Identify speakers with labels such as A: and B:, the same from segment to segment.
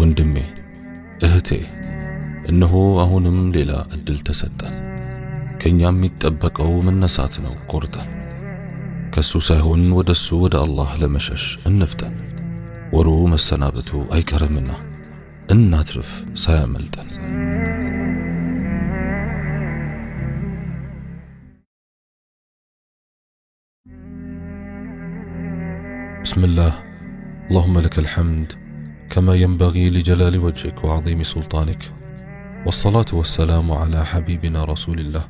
A: ወንድሜ እህቴ እነሆ አሁንም ሌላ እድል ተሰጠን። ከኛም የሚጠበቀው መነሳት ነው። ቆርጠን ከሱ ሳይሆን ወደሱ ወደ አላህ ለመሸሽ እንፍጠን። ወሩ መሰናበቱ አይቀርምና እናትርፍ ሳያመልጠን። بسم الله اللهم لك الحمد كما ينبغي لجلال وجهك وعظيم سلطانك، والصلاة والسلام على حبيبنا رسول الله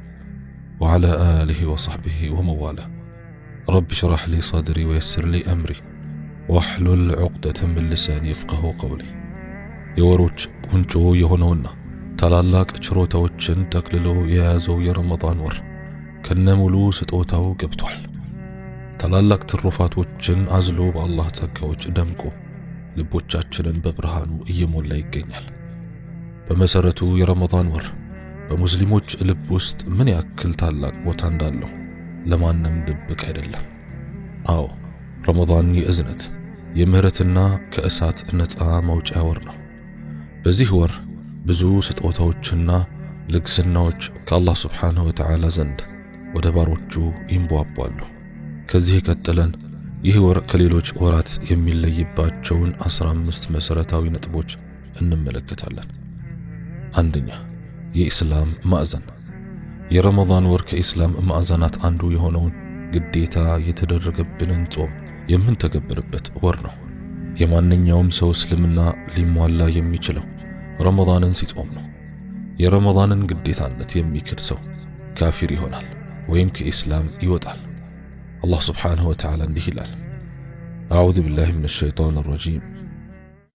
A: وعلى آله وصحبه ومواله. رب اشرح لي صدري ويسر لي أمري واحلل عقدة من لساني يفقه قولي. የወሮች ቁንጮ የሆነውና ታላላቅ ችሮታዎችን ጠቅልሎ የያዘው የረመዳን ወር ከነሙሉ ስጦታው ገብቷል። ታላላቅ ትሩፋቶችን አዝሎ በአላህ ጸጋዎች ደምቆ ልቦቻችንን በብርሃኑ እየሞላ ይገኛል። በመሰረቱ የረመዳን ወር በሙስሊሞች ልብ ውስጥ ምን ያክል ታላቅ ቦታ እንዳለው ለማንም ድብቅ አይደለም። አዎ ረመዳን የእዝነት የምህረትና ከእሳት ነፃ መውጫ ወር ነው። በዚህ ወር ብዙ ስጦታዎችና ልግስናዎች ከአላህ ስብሓንሁ ወተዓላ ዘንድ ወደ ባሮቹ ይንቧቧሉ። ከዚህ ቀጥለን ይህ ወር ከሌሎች ወራት የሚለይባቸውን 15 መሰረታዊ ነጥቦች እንመለከታለን። አንደኛ፣ የኢስላም ማዕዘን። የረመዳን ወር ከኢስላም ማዕዘናት አንዱ የሆነውን ግዴታ የተደረገብንን ጾም የምንተገብርበት ወር ነው። የማንኛውም ሰው እስልምና ሊሟላ የሚችለው ረመዳንን ሲጾም ነው። የረመዳንን ግዴታነት የሚክድ ሰው ካፊር ይሆናል ወይም ከኢስላም ይወጣል። الله سبحانه وتعالى انده أعوذ بالله من الشيطان الرجيم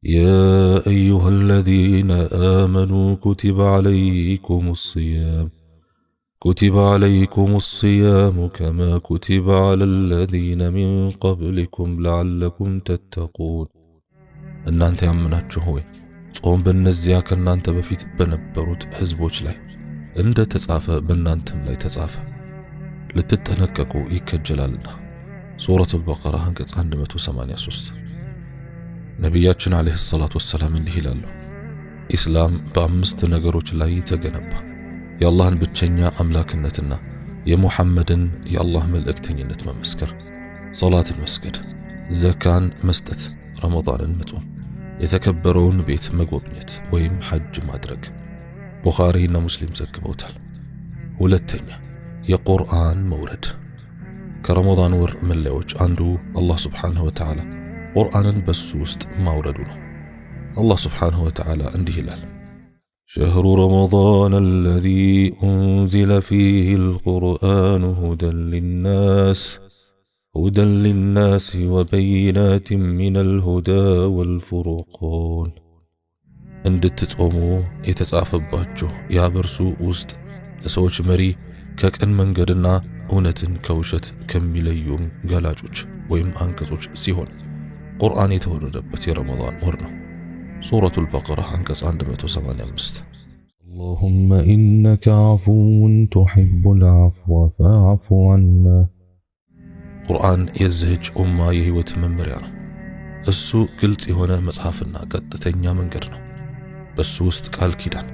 A: يا أيها الذين آمنوا كتب عليكم الصيام كما كتب على الذين من قبلكم لعلكم تتقون. أن أنت يمناتشو هوي ጾም በእነዚያ ከናንተ በፊት በነበሩት ህዝቦች ላይ እንደ ተጻፈ በእናንተም ላይ ተጻፈ ልትጠነቀቁ ይከጀላልና። ሱረቱል በቀራ አንቀጽ 183። ነቢያችን አለይሂ ሰላቱ ወሰላም እንዲህ ይላሉ፣ ኢስላም በአምስት ነገሮች ላይ ተገነባ። የአላህን ብቸኛ አምላክነትና የሙሐመድን የአላህ መልእክተኝነት መመስከር፣ ሶላትን መስገድ፣ ዘካን መስጠት፣ ረመዳንን መጾም፣ የተከበረውን ቤት መጎብኘት ወይም ሐጅ ማድረግ። ቡኻሪና ሙስሊም ዘግበውታል። ሁለተኛ፣ የቁርአን መውረድ። ከረመዳን ወር መለያዎች አንዱ አላህ ስብሓንሁ ወተዓላ ቁርአንን በሱ ውስጥ ማውረዱ ነው። አላህ ስብሓንሁ ወተዓላ እንዲህ ይላል፣ شهر رمضان الذي أنزل فيه القرآن هدى للناس وبينات من الهدى والفرقان. እንድትጾሙ የተጻፈባችሁ ያ በርሱ ውስጥ ለሰዎች መሪ ከቀን መንገድና እውነትን ከውሸት ከሚለዩም ገላጮች ወይም አንቀጾች ሲሆን ቁርአን የተወረደበት የረመዳን ወር ነው። ሱረቱል በቀራ አንቀጽ 185። اللهم إنك عفو تحب العفو فاعف عنا። ቁርአን የዚህች ኡማ የህይወት መመሪያ ነው። እሱ ግልጽ የሆነ መጽሐፍና ቀጥተኛ መንገድ ነው። በሱ ውስጥ ቃል ኪዳን፣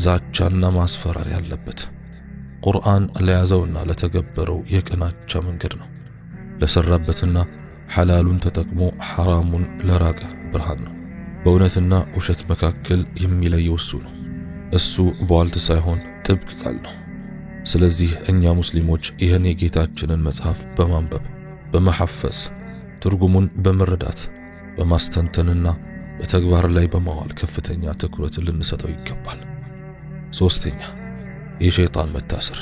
A: ዛቻና ማስፈራሪያ ያለበት። ቁርአን ለያዘውና ለተገበረው የቅናቻ መንገድ ነው። ለሰራበትና ሐላሉን ተጠቅሞ ሐራሙን ለራቀ ብርሃን ነው። በእውነትና ውሸት መካከል የሚለየው እሱ ነው። እሱ በዋልት ሳይሆን ጥብቅ ቃል ነው። ስለዚህ እኛ ሙስሊሞች ይህን የጌታችንን መጽሐፍ በማንበብ በመሐፈዝ ትርጉሙን በመረዳት በማስተንተንና በተግባር ላይ በማዋል ከፍተኛ ትኩረት ልንሰጠው ይገባል። ሶስተኛ፣ የሸይጣን መታሰር።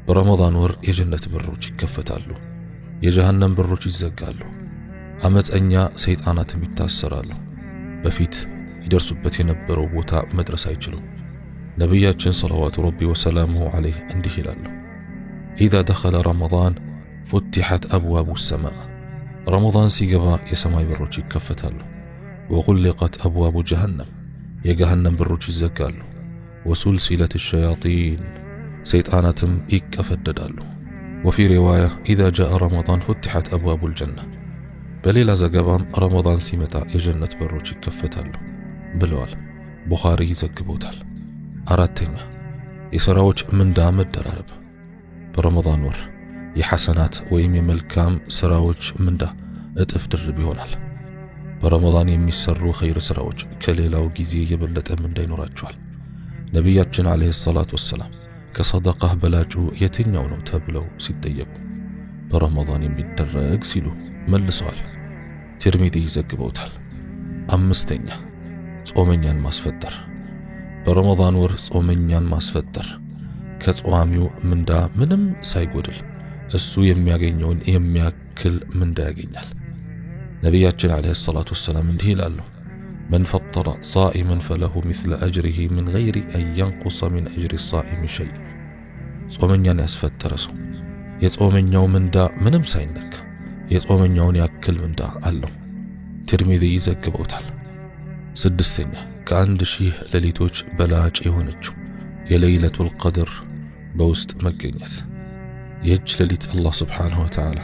A: በረመዳን ወር የጀነት በሮች ይከፈታሉ፣ የጀሃነም በሮች ይዘጋሉ። አመፀኛ ሰይጣናትም ይታሰራሉ። በፊት ይደርሱበት የነበረው ቦታ መድረስ አይችሉም። ነቢያችን ሰለዋቱ ረቢ ወሰላሙሁ ዐለይህ እንዲህ ይላሉ፣ ኢዛ ደኸለ ረመዳን ፉቲሐት አብዋቡ ሰማዕ። ረመዳን ሲገባ የሰማይ በሮች ይከፈታሉ። ወጉሊቀት አብዋቡ ጀሃነም፣ የገሃነም በሮች ይዘጋሉ። ወሱልሲለት ሸያጢን፣ ሰይጣናትም ይቀፈደዳሉ። ወፊ ሪዋያ ኢዛ ጃአ ረመዳን ፉቲሐት አብዋቡ ልጀና። በሌላ ዘገባም ረመዳን ሲመጣ የጀነት በሮች ይከፈታሉ። ብለዋል። ቡኻሪ ይዘግበውታል። አራተኛ የሥራዎች ምንዳ መደራረብ። በረመዳን ወር የሐሰናት ወይም የመልካም ሥራዎች ምንዳ እጥፍ ድርብ ይሆናል። በረመዳን የሚሰሩ ኸይር ሥራዎች ከሌላው ጊዜ የበለጠ ምንዳ ይኖራቸዋል። ነቢያችን ዓለይሂ ሰላቱ ወሰላም ከሰደቃህ በላጩ የትኛው ነው ተብለው ሲጠየቁ በረመዳን የሚደረግ ሲሉ መልሰዋል። ትርሚዚ ይዘግበውታል። አምስተኛ ጾመኛን ማስፈጠር። በረመዳን ወር ጾመኛን ማስፈጠር ከጿሚው ምንዳ ምንም ሳይጎድል እሱ የሚያገኘውን የሚያክል ምንዳ ያገኛል። ነቢያችን ዓለይሂ ሰላቱ ወሰላም እንዲህ ይላሉ፣ መን ፈጠረ ሷኢመን ፈለሁ ሚስለ አጅሪሂ ምን ገይሪ አን የንቁሰ ሚን አጅሪ ሷኢሚ ሸይ። ጾመኛን ያስፈጠረ ሰው የጾመኛው ምንዳ ምንም ሳይነካ የጾመኛውን ያክል ምንዳ አለው። ትርሚዚ ይዘግበውታል። ስድስተኛ ከ1000 ሌሊቶች በላጭ የሆነችው የለይለቱል ቀድር በውስጥ መገኘት። ይህች ሌሊት አላህ ስብሓንሁ ወተዓላ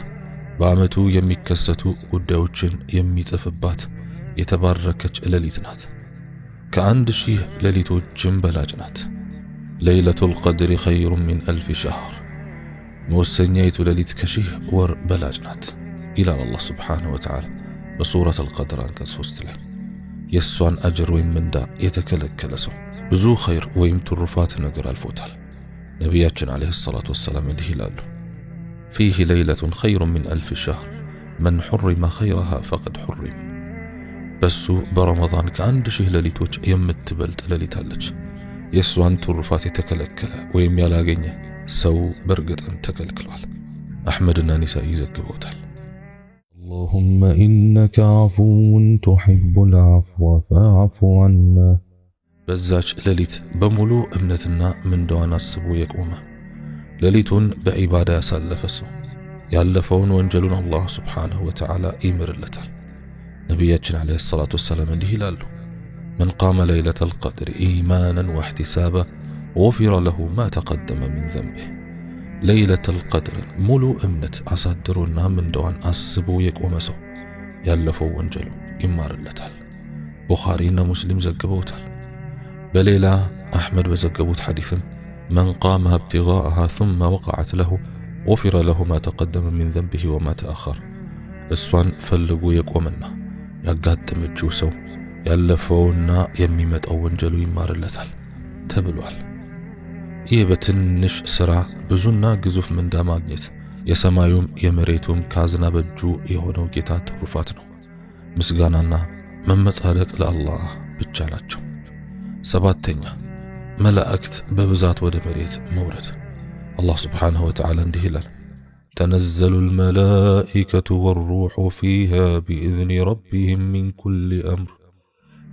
A: በዓመቱ የሚከሰቱ ጉዳዮችን የሚጽፍባት የተባረከች ሌሊት ናት። ከ1000 ሌሊቶችም በላጭ ናት። ለይለቱል ቀድር ኸይሩን ሚን 1000 ሸህር። መወሰኛይቱ ሌሊት ከ1000 ወር በላጭ ናት ይላል አላህ ስብሓንሁ ወተዓላ በሱረት አልቀድር አንቀጽ 3 ላይ። የእሷን አጅር ወይም ምንዳ የተከለከለ ሰው ብዙ ኸይር ወይም ትሩፋት ነገር አልፎታል። ነቢያችን ዓለይሂ ሰላቱ ወሰላም እንዲህ ይላሉ፣ ፊህ ለይለቱን ኸይሩን ሚን 1000 ሸህር መን ሑሪመ ኸይረሃ ፈቀድ ሑሪም። በሱ በረመዳን ከ1000 ሌሊቶች የምትበልጥ ሌሊት አለች። የእሷን ትሩፋት የተከለከለ ወይም ያላገኘ ሰው በእርግጥም ተከልክሏል። አሕመድና ኒሳኢ ይዘግበውታል። اللهم إنك عفو تحب العفو فاعف عنا። በዛች ሌሊት በሙሉ እምነትና ምንዳዋን አስቦ የቆመ ሌሊቱን በዒባዳ ያሳለፈ ሰው ያለፈውን ወንጀሉን አላህ ስብሓንሁ ወተዓላ ይምርለታል። ነቢያችን ዓለይሂ ሰላቱ ወሰላም እንዲህ ይላሉ፣ መን ቃመ ለይለተል ቀድር ኢማናን ወእሕቲሳባ ጉፊረ ለሁ ማ ተቀደመ ሚን ዘንቢህ። ለይለተል ቀድርን ሙሉ እምነት አሳድሮና ምንዳዋን አስቦ የቆመ ሰው ያለፈው ወንጀሉ ይማርለታል። ቡኻሪና ሙስሊም ዘግበውታል። በሌላ አሕመድ በዘገቡት ሐዲስም መን ቃመሃ ኢብቲጋአሃ ثم ወቀዐት ለሁ ጉፊረ ለሁ ማ ተቀደመ ሚን ዘንቢህ ወማ ተአኸር። እሷን ፈልጎ የቆመና ያጋጠመችው ሰው ያለፈውና የሚመጣው ወንጀሉ ይማርለታል ተብሏል። ይህ በትንሽ ሥራ ብዙና ግዙፍ ምንዳ ማግኘት የሰማዩም የመሬቱም ካዝና በእጁ የሆነው ጌታ ትሩፋት ነው። ምስጋናና መመጻደቅ ለአላህ ብቻ ናቸው። ሰባተኛ መላእክት በብዛት ወደ መሬት መውረድ። አላህ ስብሓንሁ ወተዓላ እንዲህ ይላል፣ ተነዘሉ ልመላኢከቱ ወሩሑ ፊሃ ቢኢዝኒ ረቢህም ሚን ኩሊ አምር።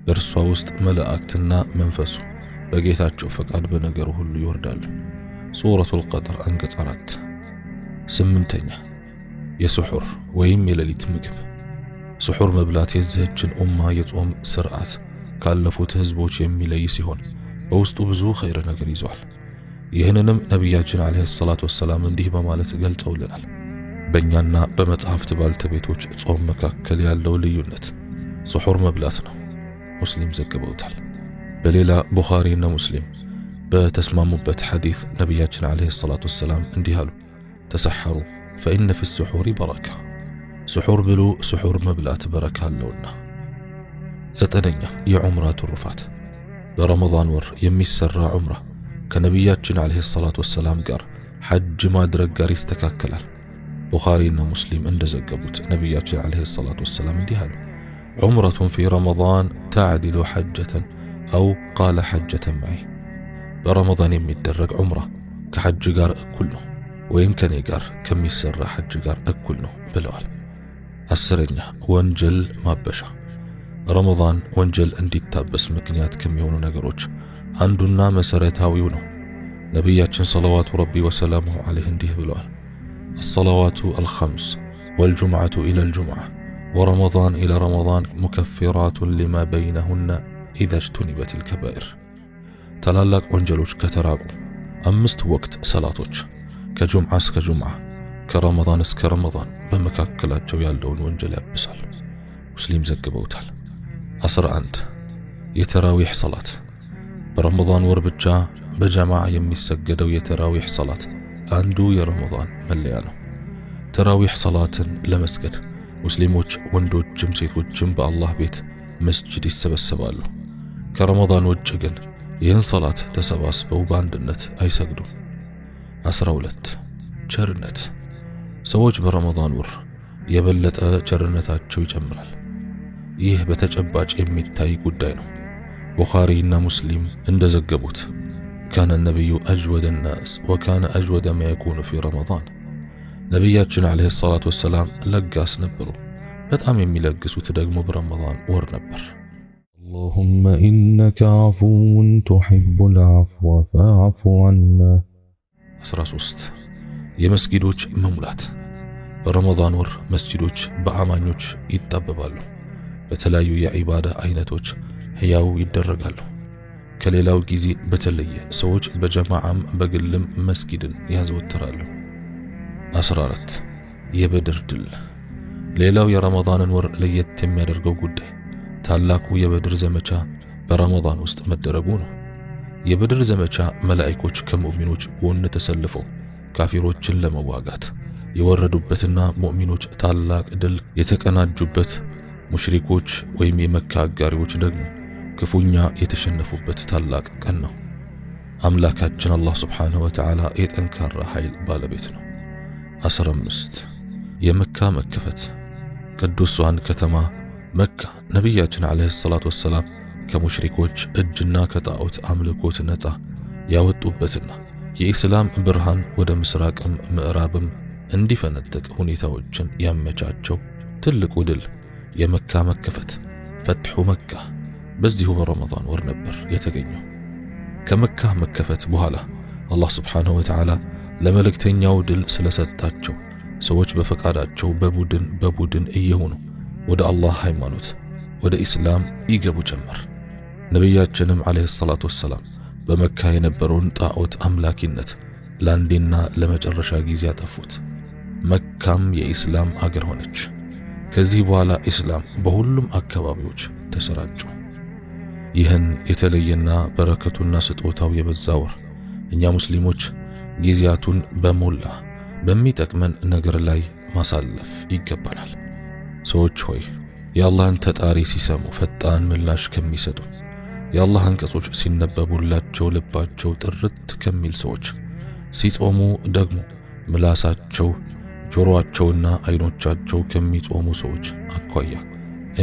A: በእርሷ ውስጥ መላእክትና መንፈሱ በጌታቸው ፈቃድ በነገሩ ሁሉ ይወርዳሉ። ሱረቱል ቀድር አንቀጽ 4። ስምንተኛ የስሑር ወይም የሌሊት ምግብ። ስሑር መብላት የዚህችን ኡማ የጾም ስርዓት ካለፉት ህዝቦች የሚለይ ሲሆን በውስጡ ብዙ ኸይር ነገር ይዟል። ይህንንም ነቢያችን ዓለይሂ ሰላቱ ወሰላም እንዲህ በማለት ገልጸውልናል፣ በእኛና በመጽሐፍት ባልተቤቶች ጾም መካከል ያለው ልዩነት ስሑር መብላት ነው። ሙስሊም ዘግበውታል። በሌላ ቡኻሪና ሙስሊም በተስማሙበት ሐዲስ ነቢያችን ዓለይሂ ሰላቱ ወሰላም እንዲህ አሉ፣ ተሰሐሩ ፈኢነ ፊ ስሑሪ በረካ። ስሑር ብሉ፣ ስሑር መብላት በረካ አለውና። ዘጠነኛ የዑምራ ትሩፋት። በረመዳን ወር የሚሰራ ዑምራ ከነቢያችን ዓለይሂ ሰላቱ ወሰላም ጋር ሐጅ ማድረግ ጋር ይስተካከላል። ቡኻሪና ሙስሊም እንደዘገቡት ነቢያችን ዓለይሂ ሰላቱ ወሰላም እንዲህ አሉ፣ ዑምረቱን ፊ ረመዳን ተዕዲሉ ሐጀተን አው ቃለ ሐጀተን መዒ። በረመዳን የሚደረግ ዑምራ ከሐጅ ጋር እኩል ነው ወይም ከኔ ጋር ከሚሰራ ሐጅ ጋር እኩል ነው ብለዋል። አስረኛ ወንጀል ማበሻ። ረመዳን ወንጀል እንዲታበስ ምክንያት ከሚሆኑ ነገሮች አንዱና መሰረታዊው ነው። ነቢያችን ሰለዋቱ ረቢ ወሰላሙሁ ዐለይሂ እንዲህ ብለዋል፣ አሰላዋቱ አልኸምስ ወልጁምዓቱ ኢለል ጁምዓ ወረመዳን ኢለ ረመዳን ሙከፊራቱን ሊማ በይነሁነ ኢዛ እጅቱኒበቲል ከባኢር። ታላላቅ ወንጀሎች ከተራቁ 5 ወቅት ሰላቶች ከጁምዓ እስከ ጁምዓ ከረመዳን እስከ ረመዳን በመካከላቸው ያለውን ወንጀል ያብሳሉ። ሙስሊም ዘግበውታል። 11 የተራዊሕ ሰላት በረመዳን ወር ብቻ በጀማዓ የሚሰገደው የተራዊሕ ሰላት አንዱ የረመዳን መለያ ነው። ተራዊሕ ሰላትን ለመስገድ ሙስሊሞች ወንዶችም ሴቶችም በአላህ ቤት መስጂድ ይሰበሰባሉ። ከረመዳን ውጭ ግን ይህን ሰላት ተሰባስበው በአንድነት አይሰግዱም። 12 ቸርነት ሰዎች በረመዳን ወር የበለጠ ቸርነታቸው ይጨምራል። ይህ በተጨባጭ የሚታይ ጉዳይ ነው። ቡኻሪና ሙስሊም እንደዘገቡት ካነ ነቢዩ አጅወደ ናስ ወካነ አጅወደ ማ የኩኑ ፊ ረመዳን ነቢያችን ዓለይሂ ሰላቱ ወሰላም ለጋስ ነበሩ። በጣም የሚለግሱት ደግሞ በረመዳን ወር ነበር።
B: اللهم إنك عفو تحب العفو فاعف عنا
A: 13 የመስጊዶች መሙላት በረመዳን ወር መስጂዶች በአማኞች ይጣበባሉ። በተለያዩ የዒባዳ አይነቶች ሕያው ይደረጋሉ። ከሌላው ጊዜ በተለየ ሰዎች በጀማዓም በግልም መስጊድን ያዘወትራሉ። 14 የበድር ድል ሌላው የረመዳንን ወር ለየት የሚያደርገው ጉዳይ ታላቁ የበድር ዘመቻ በረመዳን ውስጥ መደረጉ ነው። የበድር ዘመቻ መላእክቶች ከሙእሚኖች ጎን ተሰልፈው ካፊሮችን ለመዋጋት የወረዱበትና ሙእሚኖች ታላቅ ድል የተቀናጁበት፣ ሙሽሪኮች ወይም የመካ አጋሪዎች ደግሞ ክፉኛ የተሸነፉበት ታላቅ ቀን ነው። አምላካችን አላህ ሱብሓነሁ ወተዓላ የጠንካራ ኃይል ባለቤት ነው። 15 የመካ መከፈት ቅዱሷን ከተማ መካ ነቢያችን ዓለይሂ ሰላቱ ወሰላም ከሙሽሪኮች እጅና ከጣዖት አምልኮት ነፃ ያወጡበትና የኢስላም ብርሃን ወደ ምስራቅም ምዕራብም እንዲፈነጥቅ ሁኔታዎችን ያመቻቸው ትልቁ ድል የመካ መከፈት ፈትሑ መካ በዚሁ በረመዳን ወር ነበር የተገኘው። ከመካ መከፈት በኋላ አላህ ሱብሓነሁ ወተዓላ ለመልእክተኛው ድል ስለሰጣቸው ሰዎች በፈቃዳቸው በቡድን እየሆኑ ወደ አላህ ሃይማኖት ወደ ኢስላም ይገቡ ጀመር። ነቢያችንም ዓለይሂ ሰላቱ ወሰላም በመካ የነበረውን ጣዖት አምላኪነት ለአንዴና ለመጨረሻ ጊዜ ያጠፉት። መካም የኢስላም አገር ሆነች። ከዚህ በኋላ ኢስላም በሁሉም አካባቢዎች ተሰራጩ። ይህን የተለየና በረከቱና ስጦታው የበዛ ወር እኛ ሙስሊሞች ጊዜያቱን በሞላ በሚጠቅመን ነገር ላይ ማሳለፍ ይገባናል። ሰዎች ሆይ የአላህን ተጣሪ ሲሰሙ ፈጣን ምላሽ ከሚሰጡ፣ የአላህ አንቀጾች ሲነበቡላቸው ልባቸው ጥርት ከሚል ሰዎች፣ ሲጾሙ ደግሞ ምላሳቸው ጆሮአቸውና አይኖቻቸው ከሚጾሙ ሰዎች አኳያ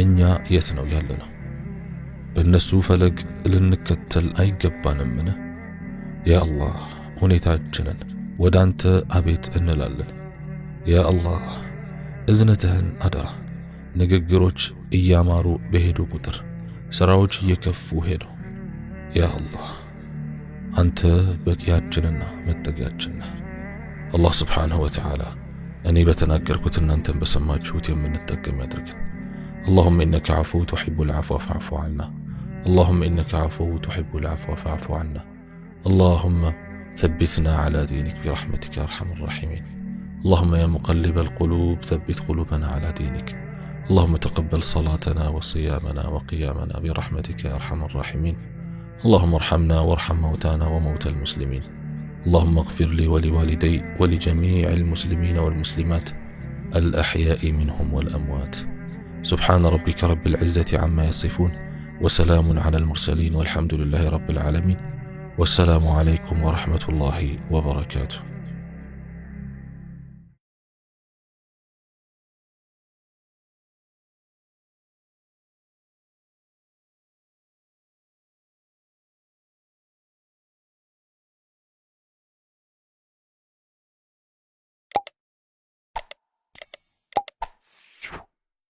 A: እኛ የት ነው ያለነው? በእነሱ ፈለግ ልንከተል አይገባንምን? ያ አላህ ሁኔታችንን ወደ አንተ አቤት እንላለን። ያ አላህ እዝነትህን አደራ። ንግግሮች እያማሩ በሄዱ ቁጥር ሥራዎች እየከፉ ሄዱ። ያ አላህ አንተ በቂያችንና መጠጊያችን ነህ። አላህ ስብሓንሁ ወተዓላ እኔ በተናገርኩት እናንተን በሰማችሁት የምንጠቀም ያድርገን። اللهم إنك عفو تحب العفو فاعف عنا. اللهم إنك عفو تحب العفو فاعف عنا. اللهم ثبتنا على دينك برحمتك يا أرحم الراحمين. اللهم يا مقلب القلوب ثبت قلوبنا على دينك. اللهم تقبل صلاتنا وصيامنا وقيامنا برحمتك يا أرحم الراحمين. اللهم ارحمنا وارحم موتانا وموتى المسلمين. اللهم اغفر لي ولوالدي ولجميع المسلمين والمسلمات الأحياء منهم والأموات. سبحان ربك رب العزة عما يصفون وسلام على المرسلين والحمد لله رب العالمين. والسلام عليكم ورحمة الله وبركاته.